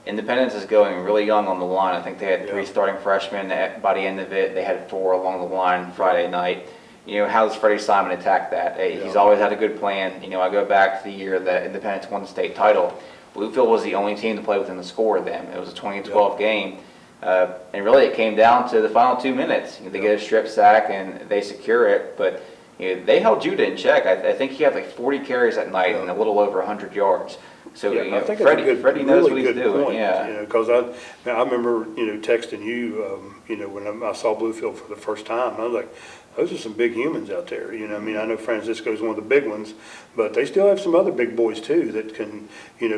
Independence is going really young on the line. I think they had 3 starting freshmen. By the end of it, they had 4 along the line Friday night. How does Freddie Simon attack that? He's always had a good plan. I go back to the year that Independence won the state title. Bluefield was the only team to play within the score then. It was a 20-12 game. And really it came down to the final 2 minutes. They get a strip sack and they secure it. But they held Judah in check. I think he had like 40 carries that night and a little over 100 yards. So I think Freddie knows what he's doing. Point, yeah, because I remember texting you, when I saw Bluefield for the first time, and I was like, those are some big humans out there. I know Francisco is one of the big ones, but they still have some other big boys too that can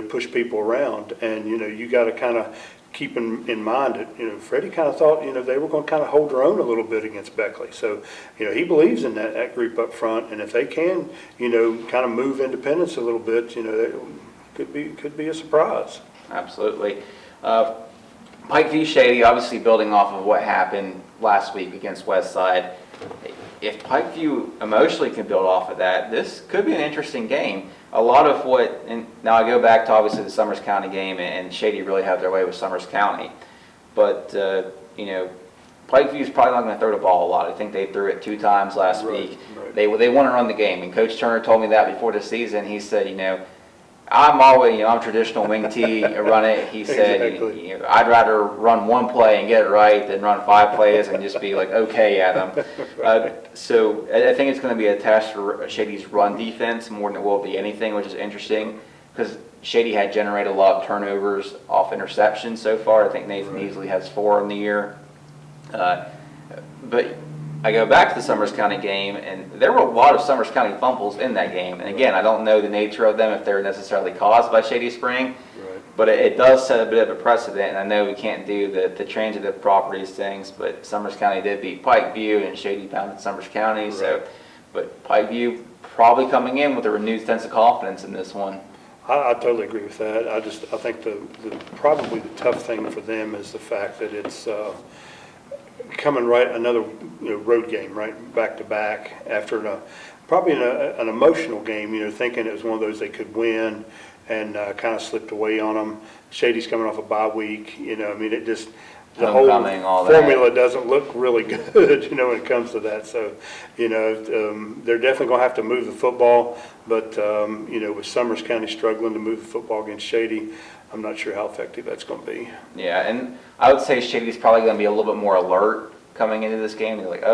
push people around, and you got to kind of keep in mind that Freddie kind of thought they were going to kind of hold their own a little bit against Beckley. So he believes in that group up front, and if they can kind of move Independence a little bit, could be a surprise. Absolutely. Pikeview Shady, obviously building off of what happened last week against Westside. If Pikeview emotionally can build off of that, this could be an interesting game. A lot of what, and now I go back to obviously the Summers County game, and Shady really had their way with Summers County. But, Pikeview's probably not going to throw the ball a lot. I think they threw it 2 times last week. Right. They want to run the game, and Coach Turner told me that before the season. He said, I'm always, I'm traditional wing T, run it. He said, Exactly. I'd rather run 1 play and get it right than run 5 plays and just be like, okay at them. So I think it's going to be a test for Shady's run defense more than it will be anything, which is interesting because Shady had generated a lot of turnovers off interceptions so far. I think Nathan Easley has 4 in the year. But I go back to the Summers County game, and there were a lot of Summers County fumbles in that game. And again, I don't know the nature of them, if they're necessarily caused by Shady Spring, but it does set a bit of a precedent. And I know we can't do the transitive properties things, but Summers County did beat Pikeview, and Shady pounded Summers County. So, but Pikeview probably coming in with a renewed sense of confidence in this one. I totally agree with that. I think probably the tough thing for them is the fact that it's coming right another road game right back to back after probably an emotional game. Thinking it was one of those they could win and kind of slipped away on them. Shady's coming off a bye week. It just the whole formula doesn't look really good. When it comes to that. So they're definitely going to have to move the football. But with Summers County struggling to move the football against Shady, I'm not sure how effective that's going to be. Yeah, and I would say Shady's probably going to be a little bit more alert coming into this game. They're like,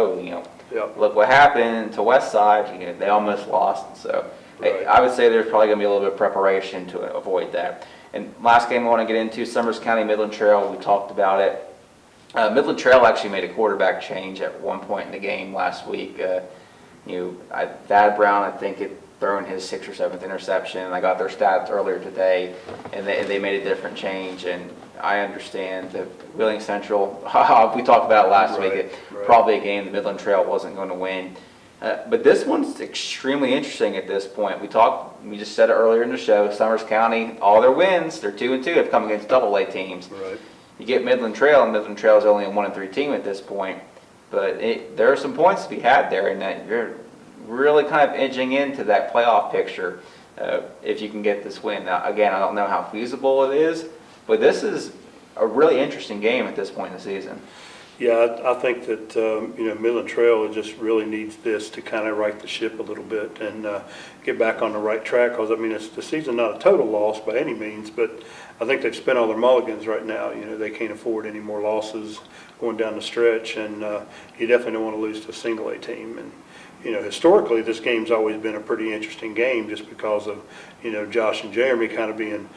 look what happened to Westside. They almost lost. So I would say there's probably going to be a little bit of preparation to avoid that. And last game I want to get into, Summers County Midland Trail. We talked about it. Midland Trail actually made a quarterback change at one point in the game last week. Thad Brown, I think, had thrown his 6th or 7th interception. I got their stats earlier today, and they made a different change. And I understand that Wheeling Central, we talked about it last week, Right. probably a game the Midland Trail wasn't going to win. But this one's extremely interesting at this point. We just said it earlier in the show, Summers County, all their wins, they're 2-2, have come against AA teams. Right. You get Midland Trail, and Midland Trail is only a 1-3 team at this point. But there are some points to be had there, and that you're really kind of edging into that playoff picture if you can get this win. Now, again, I don't know how feasible it is, but this is a really interesting game at this point in the season. Yeah, I think that, Midland Trail just really needs this to kind of right the ship a little bit and get back on the right track. Because, the season's not a total loss by any means, but I think they've spent all their mulligans right now. They can't afford any more losses going down the stretch, and you definitely don't want to lose to a single A team. And, historically, this game's always been a pretty interesting game just because of, Josh and Jeremy kind of being,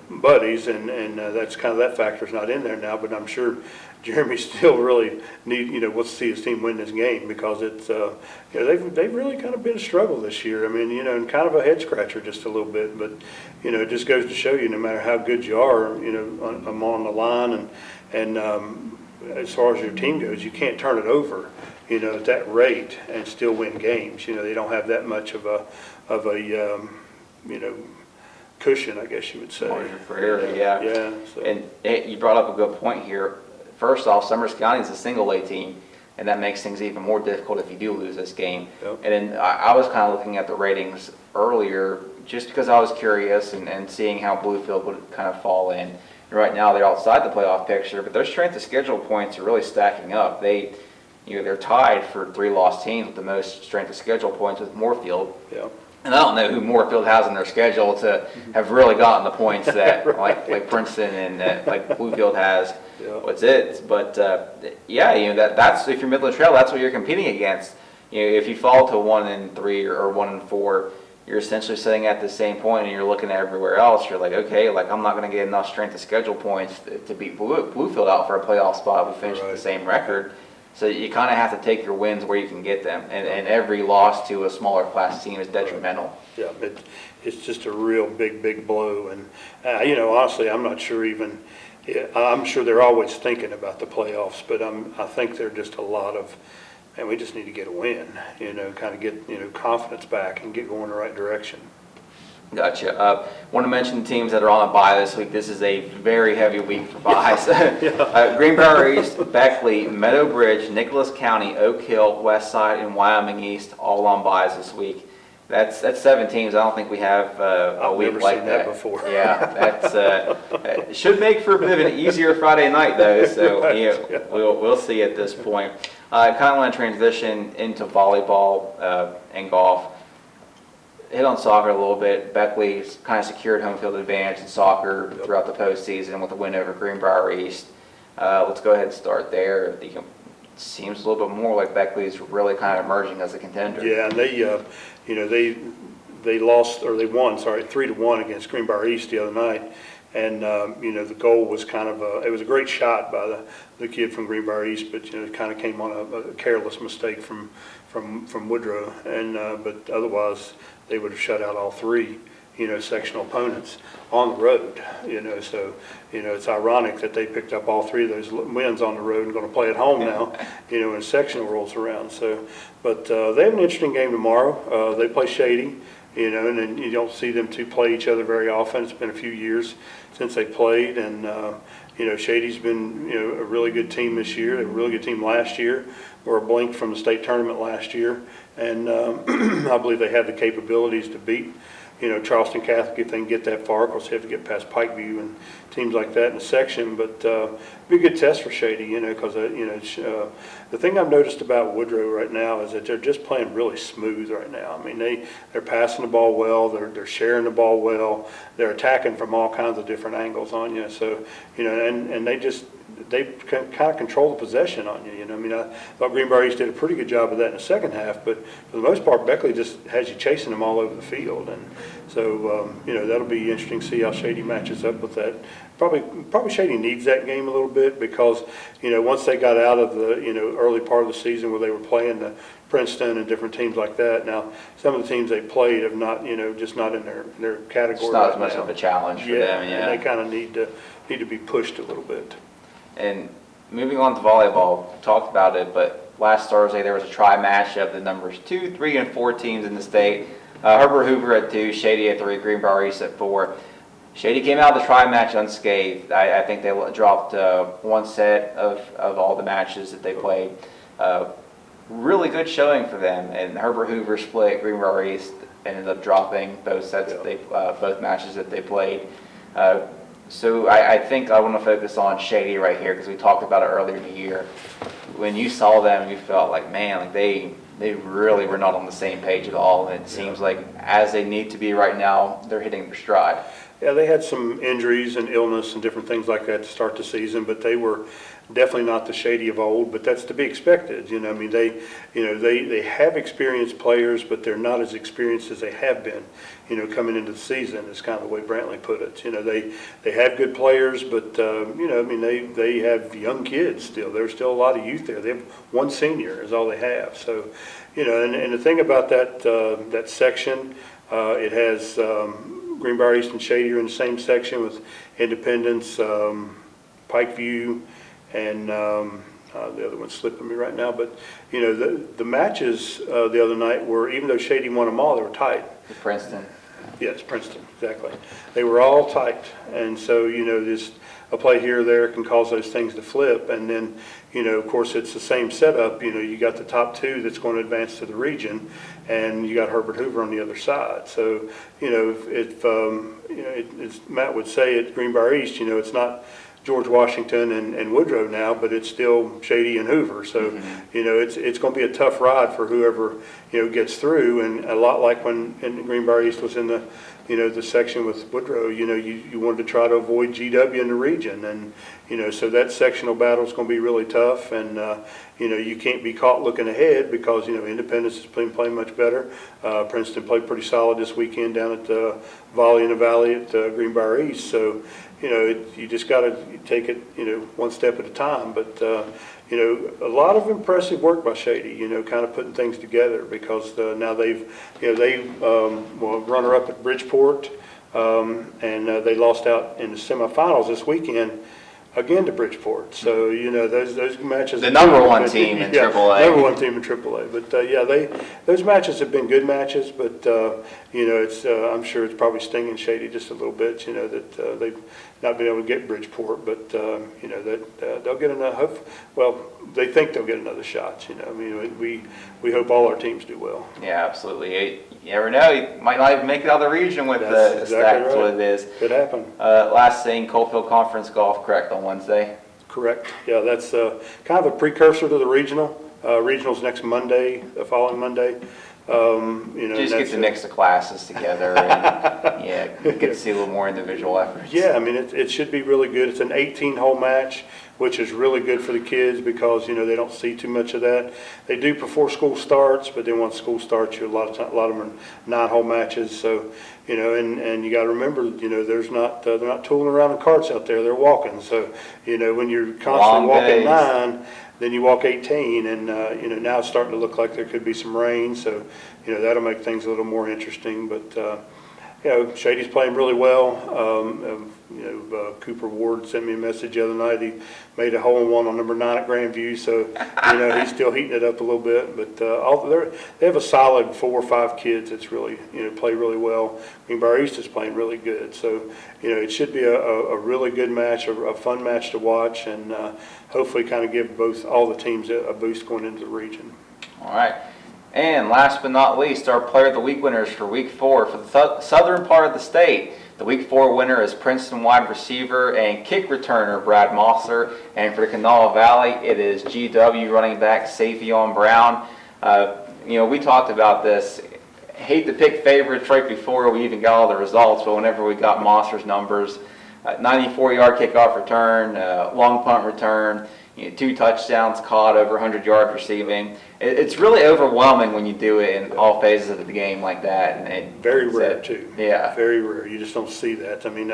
buddies, and that's kind of that factor's not in there now, but I'm sure Jeremy still really wants to see his team win this game because it's, they've really kind of been a struggle this year. And kind of a head scratcher just a little bit, but, it just goes to show you no matter how good you are, I'm on the line and as far as your team goes, you can't turn it over, at that rate and still win games. They don't have that much of a cushion, I guess you would say. Margin for error, yeah. Yeah. So. And you brought up a good point here. First off, Summers County is a single A team, and that makes things even more difficult if you do lose this game. Yep. And then I was kind of looking at the ratings earlier just because I was curious and seeing how Bluefield would kind of fall in. And right now they're outside the playoff picture, but their strength of schedule points are really stacking up. They're tied for 3 lost teams with the most strength of schedule points with Moorfield. Yeah. And I don't know who Moorfield has in their schedule to have really gotten the points that Right. like Princeton and like Bluefield has. Yeah. What's it? But that's if you're Midland Trail, that's what you're competing against. If you fall to 1-3 or 1-4, you're essentially sitting at the same point, and you're looking at everywhere else. You're like, okay, I'm not going to get enough strength of schedule points to beat Bluefield out for a playoff spot. We finished with the same record. So you kind of have to take your wins where you can get them, and every loss to a smaller class team is detrimental. Yeah, it's just a real big blow, and honestly, I'm not sure even. I'm sure they're always thinking about the playoffs, but I think they're just a lot of, man, we just need to get a win, kind of get confidence back and get going in the right direction. Gotcha. Want to mention the teams that are on a bye this week. This is a very heavy week for byes. Greenbrier East, Beckley, Meadow Bridge, Nicholas County, Oak Hill, West Side, and Wyoming East all on byes this week. That's 7 teams. I don't think we have a week like that before. Yeah, that's should make for a bit of an easier Friday night though. So we'll see at this point. Kind of want to transition into volleyball and golf. Hit on soccer a little bit. Beckley's kind of secured home field advantage in soccer throughout the postseason with a win over Greenbrier East. Let's go ahead and start there. It seems a little bit more like Beckley's really kind of emerging as a contender. Yeah, and they lost, or they won, 3-1 against Greenbrier East the other night. And, the goal was kind of it was a great shot by the kid from Greenbrier East, but, it kind of came on a careless mistake from Woodrow. And, but otherwise, they would have shut out all 3, sectional opponents on the road, so, it's ironic that they picked up all 3 of those wins on the road and going to play at home now, when sectional rolls around. So, but they have an interesting game tomorrow. They play Shady, and then you don't see them 2 play each other very often. It's been a few years since they played, and, Shady's been, a really good team this year. They were a really good team last year. Were a blink from the state tournament last year, and I believe they have the capabilities to beat, Charleston Catholic if they can get that far. Of course, they have to get past Pikeview and teams like that in the section, but be a good test for Shady, because the thing I've noticed about Woodrow right now is that they're just playing really smooth right now. They're passing the ball well, they're sharing the ball well, they're attacking from all kinds of different angles on you. So, and they just they kind of control the possession on you. I mean, I thought Greenbrier East did a pretty good job of that in the second half, but for the most part, Beckley just has you chasing them all over the field. And so, that'll be interesting to see how Shady matches up with that. Probably Shady needs that game a little bit because, once they got out of the, early part of the season where they were playing the Princeton and different teams like that. Now, some of the teams they played have not, just not in their category. It's not as much of a challenge for them, yeah. And they kind of need to be pushed a little bit. And moving on to volleyball, we talked about it, but last Thursday there was a tri-match of the numbers 2, 3, and 4 teams in the state. Herbert Hoover at 2, Shady at 3, Greenbrier East at 4. Shady came out of the tri-match unscathed. I think they dropped one set of all the matches that they played. Really good showing for them, and Herbert Hoover split. Greenbrier East ended up dropping both sets both matches that they played. So I think I want to focus on Shady right here because we talked about it earlier in the year. When you saw them, you felt like, man, like they really were not on the same page at all, and it seems like as they need to be right now, they're hitting their stride. Yeah, they had some injuries and illness and different things like that to start the season, but they were definitely not the Shady of old, but that's to be expected. I mean, they have experienced players, but they're not as experienced as they have been, coming into the season, is kind of the way Brantley put it. They have good players, but, I mean, they have young kids still. There's still a lot of youth there. They have one senior is all they have. So, and the thing about that section, it has Greenbrier East and Shady are in the same section with Independence, Pikeview, and the other one's slipping me right now. But, the matches the other night were, even though Shady won them all, they were tight. Princeton. Yes, Princeton, exactly. They were all tight. And so, just a play here or there can cause those things to flip. And then, of course, it's the same setup. You got the top 2 that's going to advance to the region, and you got Herbert Hoover on the other side. So, if as Matt would say at Greenbrier East, it's not George Washington and Woodrow now, but it's still Shady and Hoover. So, it's going to be a tough ride for whoever, gets through. And a lot like when Greenbrier East was in the, the section with Woodrow, you wanted to try to avoid GW in the region. And, so that sectional battle is going to be really tough. And, you can't be caught looking ahead because, Independence is playing much better. Princeton played pretty solid this weekend down at Volley in the Valley at Greenbrier East. So, you just got to take it, one step at a time. But, a lot of impressive work by Shady, kind of putting things together because now they've, runner-up at Bridgeport, and they lost out in the semifinals this weekend again to Bridgeport. So, those matches. The number one team in AAA. Number one team in AAA. But, those matches have been good matches, but, it's, I'm sure it's probably stinging Shady just a little bit, that they've not been able to get Bridgeport, but, that they'll get enough. Well, they think they'll get another shot, I mean, we hope all our teams do well. Yeah, absolutely. You never know, you might not even make it out of the region with the stack. That's what it is. Could happen. Last thing, Coalfield Conference golf, correct, on Wednesday? Correct. Yeah, that's kind of a precursor to the regional. Regional's next Monday, the following Monday. Just get to mix the classes together and get to see a little more individual efforts. Yeah, I mean, it should be really good. It's an 18-hole match, which is really good for the kids because, they don't see too much of that. They do before school starts, but then once school starts, a lot of them are 9-hole matches. So, and you got to remember, they're not tooling around in carts out there. They're walking. So, when you're constantly walking 9, then you walk 18, and now it's starting to look like there could be some rain, so that'll make things a little more interesting. But Shady's playing really well. Cooper Ward sent me a message the other night. He made a hole-in-one on number 9 at Grandview, so he's still heating it up a little bit. But they have a solid 4 or 5 kids that's really play really well. Greenbrier East is playing really good, so it should be a really good match, a fun match to watch, and hopefully kind of give all the teams a boost going into the region. All right. And last but not least, our Player of the Week winners for Week 4 for the southern part of the state. The Week 4 winner is Princeton wide receiver and kick returner Brad Mosser. And for the Kanawha Valley, it is GW running back Savion Brown. We talked about this. Hate to pick favorites right before we even got all the results, but whenever we got Mosser's numbers, 94-yard kickoff return, long punt return, 2 touchdowns caught, over 100 yards receiving. It's really overwhelming when you do it in all phases of the game like that. And very rare too. Yeah. Very rare. You just don't see that. I mean,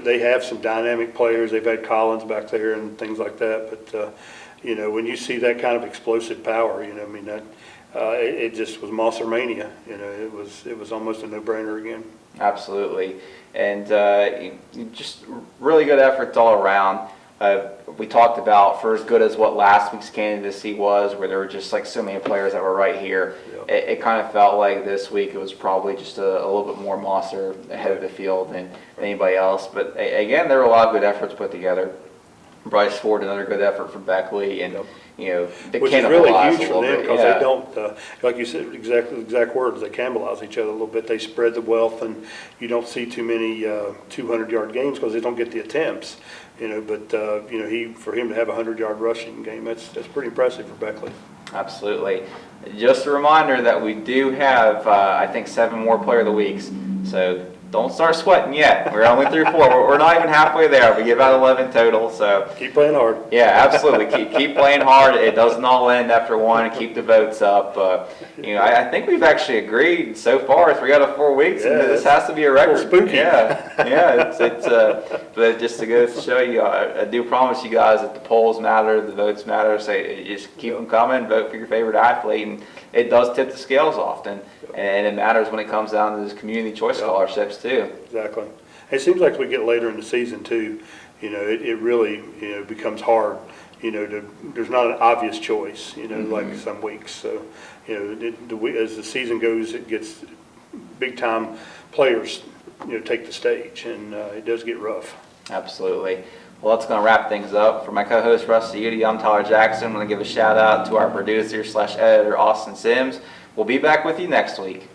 they have some dynamic players. They've had Collins back there and things like that. But, when you see that kind of explosive power, it just was Monster Mania. It was almost a no-brainer again. Absolutely. And just really good efforts all around. We talked about for as good as what last week's candidacy was, where there were just like so many players that were right here. Yeah. It kind of felt like this week it was probably just a little bit more Monster ahead of the field than anybody else. But again, there were a lot of good efforts put together. Bryce Ford, another good effort from Beckley, and Which is really huge for them because they don't, like you said, exact words. They cannibalize each other a little bit. They spread the wealth, and you don't see too many 200-yard games because they don't get the attempts. But for him to have a 100-yard rushing game, that's pretty impressive for Beckley. Absolutely. Just a reminder that we do have, I think, 7 more Player of the Weeks. So don't start sweating yet. We're only through 4. We're not even halfway there. We give out 11 total. So keep playing hard. Yeah, absolutely. Keep playing hard. It doesn't all end after 1. Keep the votes up. I think we've actually agreed so far 3 out of 4 weeks, and this has to be a record. Spooky. Yeah. But just to go to show you, I do promise you guys that the polls matter, the votes matter. So just keep them coming. Vote for your favorite athlete, and it does tip the scales often. And it matters when it comes down to those community choice scholarships too. Exactly. It seems like as we get later in the season too, it really becomes hard. There's not an obvious choice. Like some weeks. So as the season goes, it gets big time players take the stage, and it does get rough. Absolutely. Well, that's going to wrap things up. For my co-host Russ Udy, I'm Tyler Jackson. I'm going to give a shout out to our producer / editor Austin Sims. We'll be back with you next week.